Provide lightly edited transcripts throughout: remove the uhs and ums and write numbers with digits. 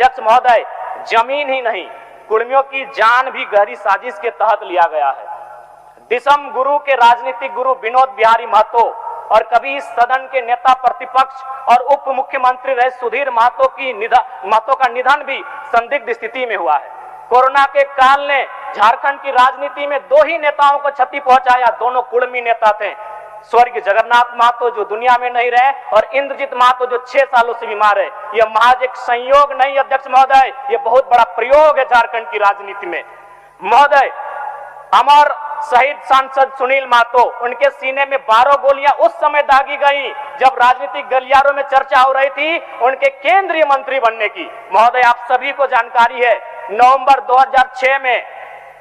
अध्यक्ष महोदय, जमीन ही नहीं, कुर्मियों की जान भी गहरी साजिश के तहत लिया गया है। दिसम गुरु के राजनीतिक गुरु विनोद बिहारी महतो और कभी इस सदन के नेता प्रतिपक्ष और उप मुख्यमंत्री रहे सुधीर महतो का निधन भी संदिग्ध स्थिति में हुआ है। कोरोना के काल ने झारखंड की राजनीति में दो ही नेताओं को क्षति पहुंचाया, दोनों कुर्मी नेता थे, स्वर्गीय जगन्नाथ महतो जो दुनिया में नहीं रहे और इंद्रजीत महतो जो 6 सालों से बीमार है। यह महज एक संयोग नहीं अध्यक्ष महोदय, यह बहुत बड़ा प्रयोग है झारखंड की राजनीति में। महोदय, अमर शहीद सांसद सुनील महतो, उनके सीने में 12 गोलियां उस समय दागी गई जब राजनीतिक गलियारों में चर्चा हो रही थी उनके केंद्रीय मंत्री बनने की। महोदय, आप सभी को जानकारी है, नवंबर 2006 में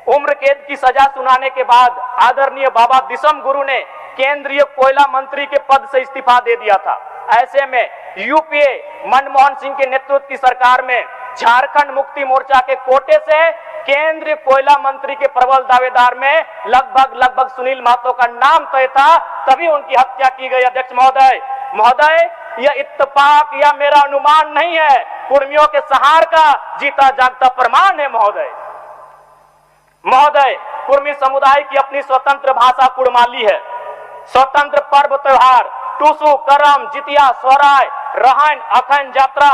उम्र कैद की सजा सुनाने के बाद आदरणीय बाबा दिसम गुरु ने केंद्रीय कोयला मंत्री के पद से इस्तीफा दे दिया था। ऐसे में यूपीए मनमोहन सिंह के नेतृत्व की सरकार में झारखंड मुक्ति मोर्चा के कोटे से केंद्रीय कोयला मंत्री के प्रबल दावेदार में लगभग सुनील महतो का नाम तय था, तभी उनकी हत्या की गई। अध्यक्ष महोदय, यह इत्तेफाक या मेरा अनुमान नहीं है, कुर्मियों के सहार का जीता जागता प्रमाण है। महोदय, कुर्मी समुदाय की अपनी स्वतंत्र भाषा कुड़माली है। स्वतंत्र पर्व त्योहार टूसू, करम, जितिया, सोहराय, रहन, अखन यात्रा,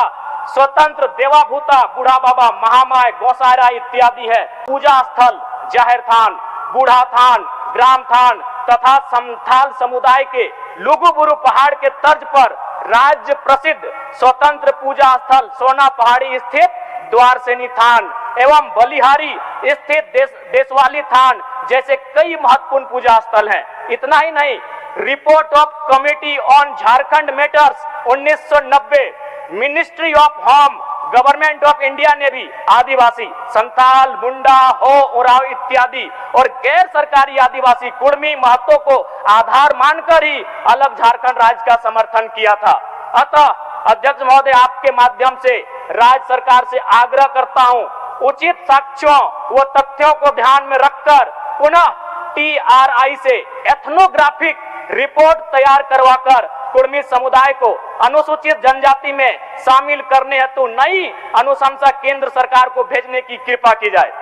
स्वतंत्र देवाभूता, बूढ़ा बाबा, महामाय, गौसारा इत्यादि है। पूजा स्थल जाहिर थान, बूढ़ा थान, ग्राम थान तथा संथाल समुदाय के लुगुबुरु पहाड़ के तर्ज पर राज्य प्रसिद्ध स्वतंत्र पूजा स्थल सोना पहाड़ी स्थित द्वारसेनी थान एवं बलिहारी स्थित देशवाली थान जैसे कई महत्वपूर्ण पूजा स्थल हैं। इतना ही नहीं, report of committee on Jharkhand matters 1990, ministry of home government of India ने भी आदिवासी संथाल, मुंडा, हो, उराव इत्यादि और गैर सरकारी आदिवासी कुर्मी महत्व को आधार मानकर ही अलग झारखंड राज्य का समर्थन किया था। अतः अध्यक्ष महोदय, आपके माध्यम से राज्य सरकार से आग्रह करता हूं, उचित साक्ष्यों व तथ्यों को ध्यान में रखकर पुनः TRI से एथनोग्राफिक रिपोर्ट तैयार करवाकर कुर्मी समुदाय को अनुसूचित जनजाति में शामिल करने हेतु नई अनुशंसा केंद्र सरकार को भेजने की कृपा की जाए।